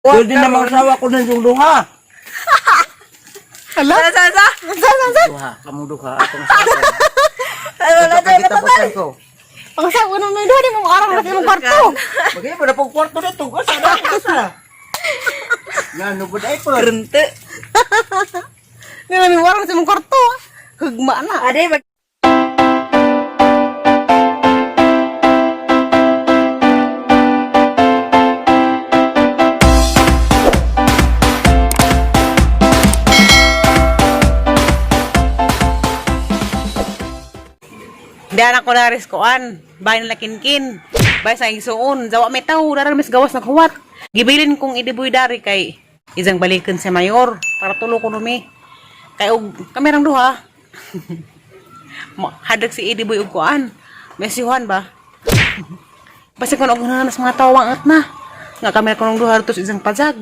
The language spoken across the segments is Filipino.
Pwede na mag-asawa ko ng yung duha. Hala? Sa? Duha, kamu duha. Atong asawa. Pagkita ko. Ang sabi ng may doon, di mo arang laki ng kwarto. Bagay mo na pong kwarto na ito. Asa na? Asa? Ngano ba na ito? Rente. Nga namin warang sa mong kwarto. Hugma na. Ade, Diyan ako na riskoan. Bahay nila kinkin. Bahay sa isuon. Zawa may tao. Daran mis gawas na kuwat. Gibilin kong idibuy dari kay isang balikan sa mayor. Para tulo ko numi. Kay og kamerang duha. Hadag si idibuy og kuan. May sihuan ba? Basta ko og nanas mga tawang at na. Nga kamera ko nung duha tos isang pazag.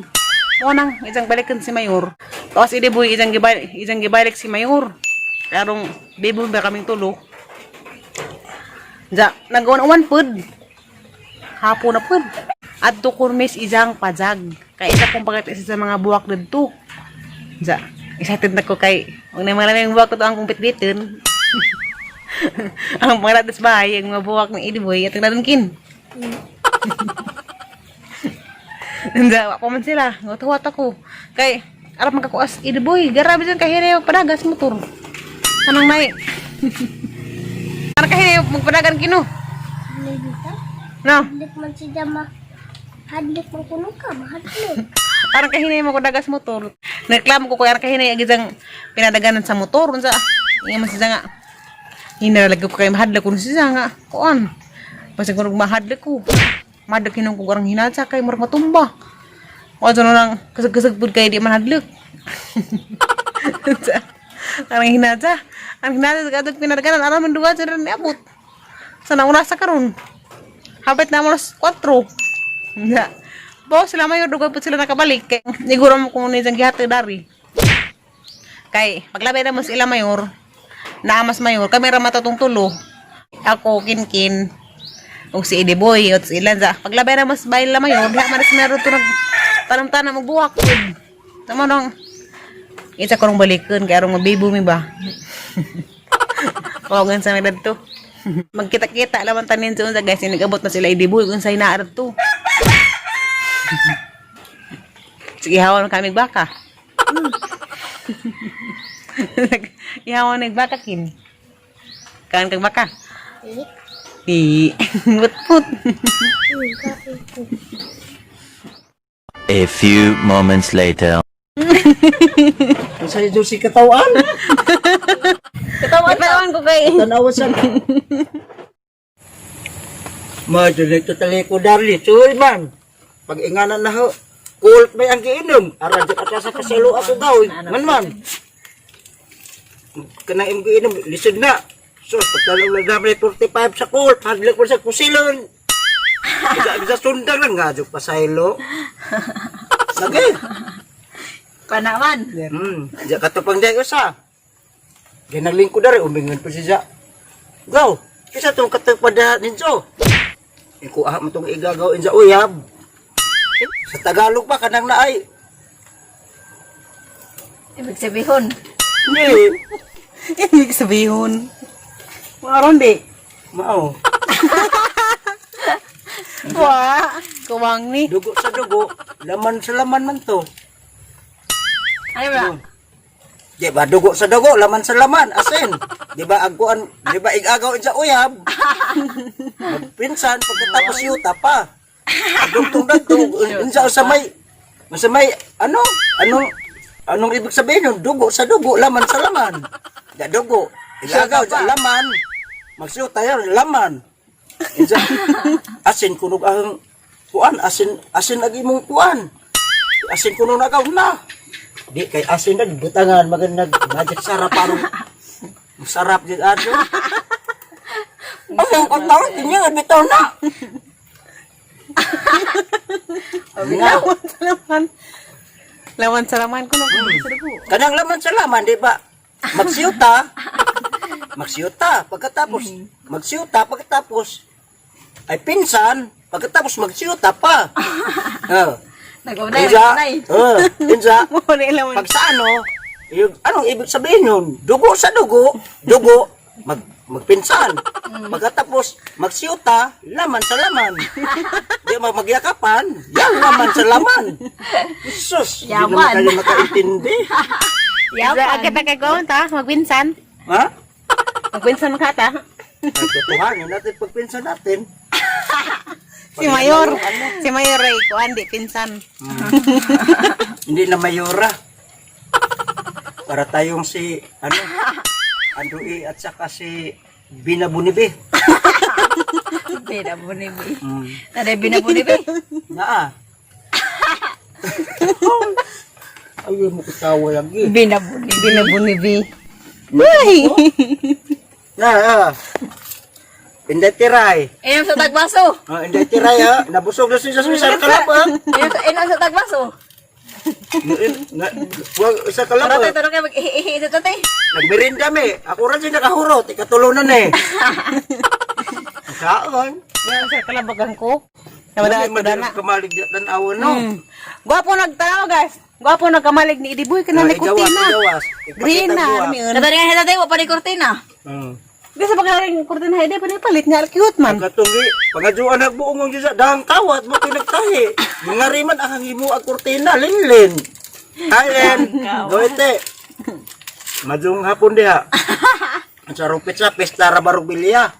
Mo nang isang balikan si mayor. Tapos idibuy isang gibalik si mayor. Karong bibuy ba kaming tulo. Ja, nag-uwan pud. Hapon na pud. Adto kurmis isang pajag. Kay isa kong pagkat isa sa mga buwak dito. Ja, excited na ko kay ang naman yung buwak ko to ang kumpit-bitin. Ang mga latas bahay, ang mga buwak ng idiboy, at nagdadangkin. Ja, wako man sila. Ngatuwat ako. Kay, arap magkakuas idiboy. Garabi dyan kahireo padagas motor. Anong may? Ano kahireo magpadagan kino? Lelita, No? hadlik man si Dama. Hadlik man kuno ka, mahadlik. Arang kahinay mo ko dagas motor. Nagreklamo ko kay arang kahinay agizang pinadaganan sa motor unsa. Iya man siya nga. Hinalag ko kay mahadlag ko siya nga. Kuan. Basta ko mahadlag ko. Mahadlag hinong ko arang hinatsa kay murag matumba. O ano nang kasag-kasag pud kay di mahadlag. Arang hinatsa. Ang hinatsa sa kadto pinadaganan aram man duwa sa rin abot. Sana una sa karon. Habit na mo 4. Nga. Bo sila mayor dugay pud sila nakabalik kay siguro mo kung ni gihati dari. Kay paglabay na mo sila mayor, naamas mayor, kami ra matatong tulo. Ako kinkin ug si Ediboy at sila za. Paglabay na mas bayil la mayor, diha man meron to nag tanam-tanam og buwak pud. Tama nang isa ko rong balikon kay arong mabibo mi ba. Kawangan sa medad to. Magkita-kita laman tanin sa guys, nag-abot na sila Ediboy unsay naa to. Sige, hawan kami baka. Ihawan nagbaka kin. Kan kag baka. Put. A few moments later. Sa iyo si katawan. Katawan ko kay. Tanawa sa Madulit to tali ko darli. Sulman. Pag inganan na ho. Kult may ang giinom. Aran dyan at sa kasalo ako daw. Man. Kanang im giinom. Lisod na. So, pagtalaw lang namin 45 sa kult. Hadlag ko sa kusilon. Sa sundang lang nga. Diyok pasaylo. Lagi. panaman. Diya katupang diya usa. Ginagling ko dari. Umingan po siya. Go. Isa itong katupada ninyo. Iko aha mo itong igagawin sa uyab. Sa Tagalog pa kanang naay. Ibig sabihin, Hindi. Ibig sabihin. Maron di. Mao. Wa. Kuwang ni. Dugo sa dugo. Laman sa laman man to. ano ba? Di ba dugo sa dugo, laman sa laman, asin. Di ba agkuan, di ba igagawin sa uyab? Pinsan pagkatapos yuta pa. Dugtong-dugtong unsa sa may anong ibig sabihin nun? Dugo sa dugo, laman sa laman. Da dugo, igagaw sa laman. Magsyuta yan, laman. Insa asin kunog ang kuan, asin agi mong kuan. Asin kuno nagaw na. Di kay asin na butangan magandang magic sarap parang masarap din ano. Ang pagtawag niya bitaw na. Lawan sa laman. Lawan sa laman ko no. Kanang laman sa laman, di ba? Magsiyuta pagkatapos ay pinsan pagkatapos magsiyuta pa. Oh. Nag-unay, Insa, nag-unay. insa, Mo na ilawan. pag sa ano, yung, anong ibig sabihin yun? Dugo sa dugo, magpinsan. Pagkatapos, magsiyuta, laman sa laman. Di magyakapan, yan laman sa laman. Sus, hindi naman Yaman. kayo makaintindi. Sa kita kay Gawon ta, magpinsan. Ha? Magpinsan ka ta. Ay, tutuhanin natin pagpinsan natin. Si Mayor. Si Mayor ay kuan di pinsan. Hindi na mayora. Para tayong si, ano, Andui at saka si Binabunibe. Binabunibi. Hmm. Tadi binabunibi. Naa. Ayaw mo kitawa lagi. Binabunibi. Binabunibi. Uy! Na. Hindi tiray. Inom sa tagbaso. Hindi tiray ha. Nabusog na siya sa isang kalapa. Inom sa tagbaso. Wag sa kalapa. Tara tayo kayo mag-ihi sa tatay. Nagmerinda me. Ako rin siya nakahurot. Ikatulunan eh. Saan? Yan sa kalabagan ko. Kamadaan ko dana. Kamalig dan awan no. Gwapo nagtao guys. Gwapo nagkamalig ni Idiboy kana ni kurtina. Green na mi un. Tara nga tatay, wapa ni kortina. Bisa pagaring kurtina hede pa ni palit nga cute man. Katungi, pangajuan nagbuong ang sa dahang kawat mo pinagtahi. Ngariman ang himo ang kurtina, linlin. Ayen, goite. Majung hapon diha. Sa rupit sa pesta rabarog bilya.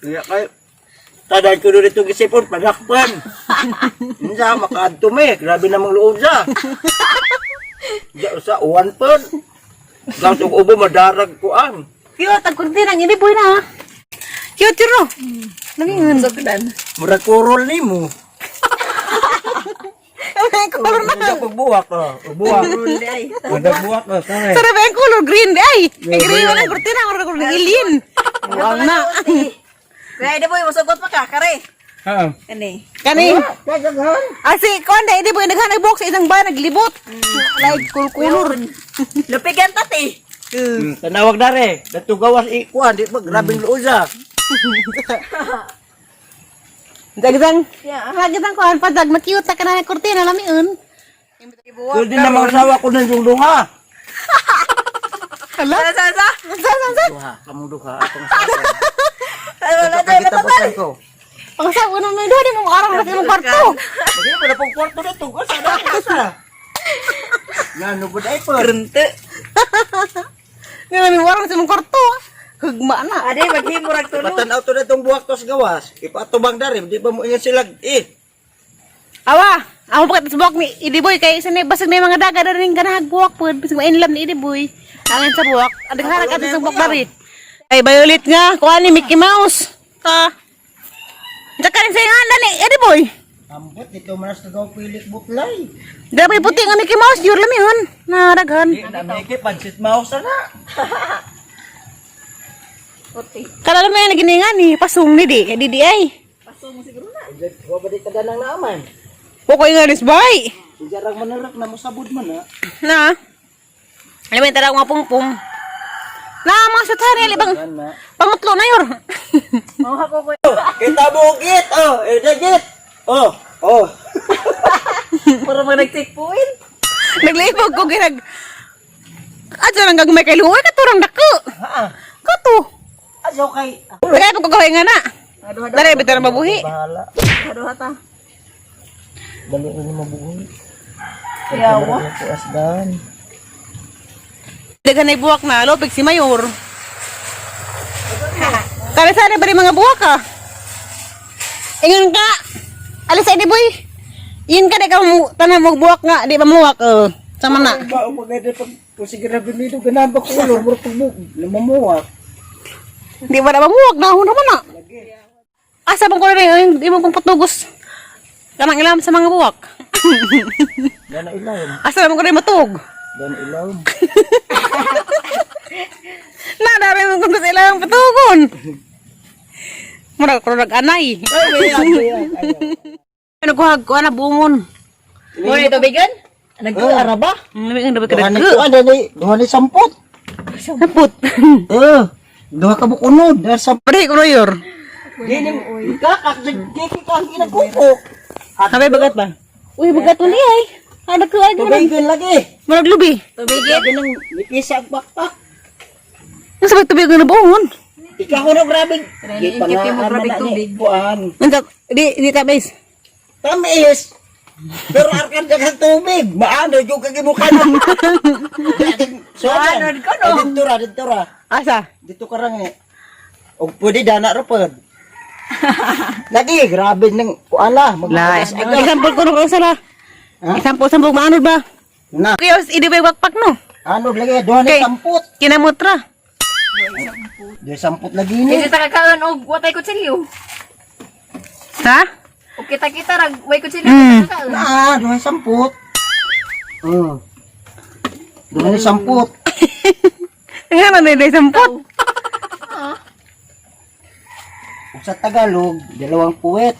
Iya kay taday ko dito gisipon pagakpan. Insa makaadto me, grabe namang luod sa. Ja sa uwan pon. Gaw tug ubo madarag kuan. Cute ang kurtina ng Idiboy na. Cute yun no. Namingon. Sukdan. Murag kurol nimo. Ay, color na. Murag pagbuwak ka. Buwak. Ay. Murag buwak ka kare. Sarap yung color green day. Ay, green wala kurtina. Wala color ng ilin. Wow na. Kaya di boy, masugot pa ka, kare. Ha. Kani. Kani. Asi, konda, Idiboy naghanay box sa isang ba, naglibot. Like, color. Lupigan tati. Tanawag dare, dato gawas ikuan di ba grabing luuza. Dagdang. Dagdang ko an padag na cute ka na kurtina lamiun. Pwede na mag-asawa ko ng yung duha. Hala. Sa. Duha, kamu duha atong sa. Wala tayo Kita tatay. pa ko. Ang sa uno may do di mo arang na sa kwarto. Hindi pa na pong kwarto na to, sa sa. Nga no buday po. Nga may warang sa kwarto. Hugma na. Ade, maghimurag tulog. Patanaw to na tong buwak tos gawas. Ipatubang dare, di ba mo ingat sila Awa, ako pagkat sa buwak ni Idiboy kay isa ni basag may mga daga na rin ganahag buwak po. Basag mainlam ni Idiboy. Angin sa buwak. Adig harap atin sa buwak na rin. Ay, Violet nga. Kuha ni Mickey Mouse. Ka. Diyan ka rin sa inganda ni Idiboy. Ambot dito manas na daw pilit butlay. Dapat puti nga Mickey Mouse. Yur lang yun. Naraghan. Di na may pansit mouse na. Puti. Kala naman yung naginingan ni. Pasong ni di. Kaya di ay. Pasong mo siguro na. Wa ba di kada nang naaman. Pukoy nga rin bay. Jarang manarak na mo sabod man ha. Na. Alam mo yung tara nga pum-pum. Na, mga sutari. Alibang Ana. pangutlo na yun. Mauha ko ko. Kita bukit. Dagit. Oh. Para mag nag-checkpoint. Naglibog ko ginag. Adyo lang gagmay kay luoy. Katurang dako. Ha. Kato. Aso kay. Lagay po kagawin nga na. Dari, bitar na mabuhi. Bahala. Aduh ta. Dali ni mabuhay. Yawa. Ko asdan. Dagan ay buwak na. Lopig si Mayor. Kami sana ba rin mga buwak ka? Ingon ka. Alis ay di boy. Iyon ka di ka tanang magbuwak nga. Di ba muwak? Sama na. Ba mo gade pag sige ra binito ganaba ko ulo mo tubog. Lamamuwak. Di ba na mamuwak na? Huna mo na. Asa bang ko rin. Di mo kong patugos. Kamang ilam sa mga buwak. Dana ilaw. Asa naman ko rin matug. Dana ilaw. Nadari mo kung gusto ilang patugon. Murag ko nag-anay. Ano kuhag ko na bungon. Mo ni tubigan? Nag-araba? Nabi ang dapat Duha ni kadagko. ko duha ni sampot. Sapot. Duha ka bukunod. Dahil sa Pari ko yor. Dinim kakak kiki kang ginagkuko. Sabi bagat ba? Uy, bagat mo niya ay. Ada ko ay gano'n. Tubigan lagi. Marag lubi. Tubigit. Grabe nang nipisa ang bakpak. Ang sabay tubig na buhon. Ikaw ko na grabe. Training kipi mo, grabe tubig. Kuan. Di tabis. Tamis. Pero arkan dagang tubig. Maano yung kagimukan. So, Maano ko, no? Dito ra. Asa? Dito ka rang eh. O pwede dana ra pod. Lagi, grabe nang kuala. Lais. Example ko nung sala. Ha? Example maanod ba? Na, Kaya idi ba bakpak no? ano lagi, doon Okay. ni samput. Kinamutra. Doon samput lagi ni. Kasi takakaon og watay kutsilyo. Ha? O kita-kita rag way kutsilyo Mm. takakaon. Doon samput. Doon ni samput. Nga na nila sampot. Ug sa Tagalog, dalawang puwet.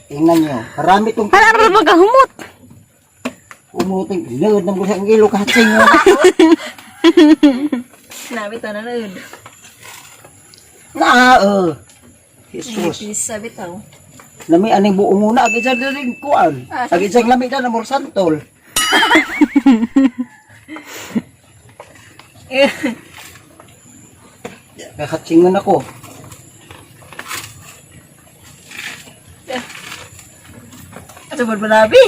Tingnan nyo, marami itong Para magkahumot. umuting ilod ng busang ilo katsing. Nabi to na nun. Jesus. Pisa bitaw. Lami aning buong muna, agad sa rin kuan. Agad sa lami na namor santol. Kakatsingan ako. Ano ba balabi?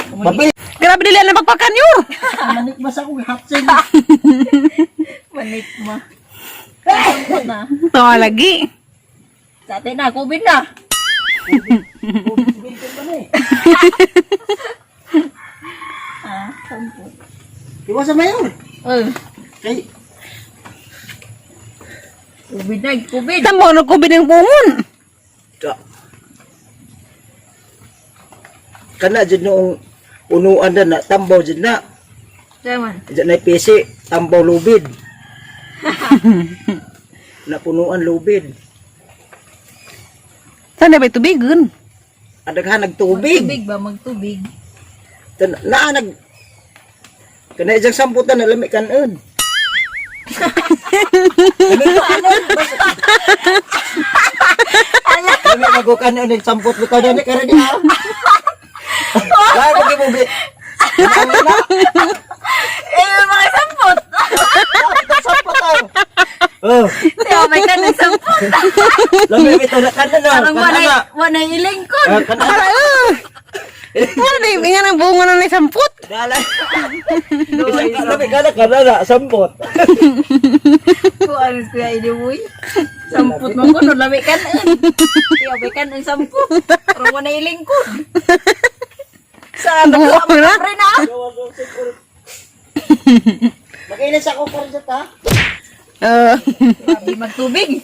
Babil! Grabe nila na pagpakan yun. Manik ba sa akong hatsing? Manit ma. Sampot na. Tawa lagi. Sa atin na, COVID na. Sampot. Iwas sa mayon. Kay, COVID na, COVID. Tamo na kubin ng bungon. kana dyan noong unuan na tambaw dyan na. Saman. Dyan na pisi, tambaw lubid. Napunuan lubid. Saan na ba tubigan? Adaghan nagtubig. Tubig ba? Magtubig. Naanag. Kana isang samputan na lami kanon. Lami ko kanon. Lami ko kanon yung samput mo ka na karani ha. Lahat ko kibubi. Mga sampot! Samput tayo. Oh, Tiyo, may kanin sampot. lami ito na kanon na. Parang wanay ilingkod. Kanon. Ano na yung nga ng bungon na samput? Dalay. Lami kanon na samput. Kung ano kuya iniwoy. Sampot mo ko, no, lami kanin. Tiyo, may kanin sampot. Parang wanay ilingkod. Saan Buo ako? na. Pre na. Makinis ako pa rin ta. Grabe magtubig.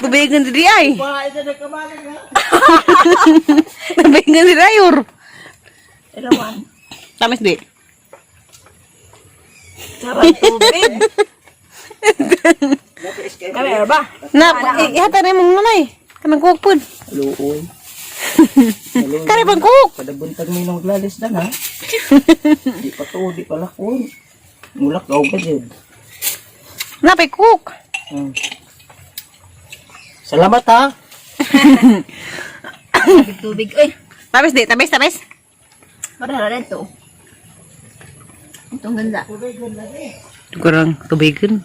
Tubigan di ay. Wala ito na kamalan nga. Tubigan di ayur. Elawan. Tamis di. Sarap tubig. Kami ba? Na, ihata na mong nanay. Kanang kukpun. Luoy. Kani pang kuk. Kada buntag may nang glalis dan ha. Di pa to, di pa lakon. Mulak gaw ka dyan. Napay kuk. Salamat ha. Tubig. Uy, Tamis di, tamis. parang rin to. Itong ganda. Kurang tubigan.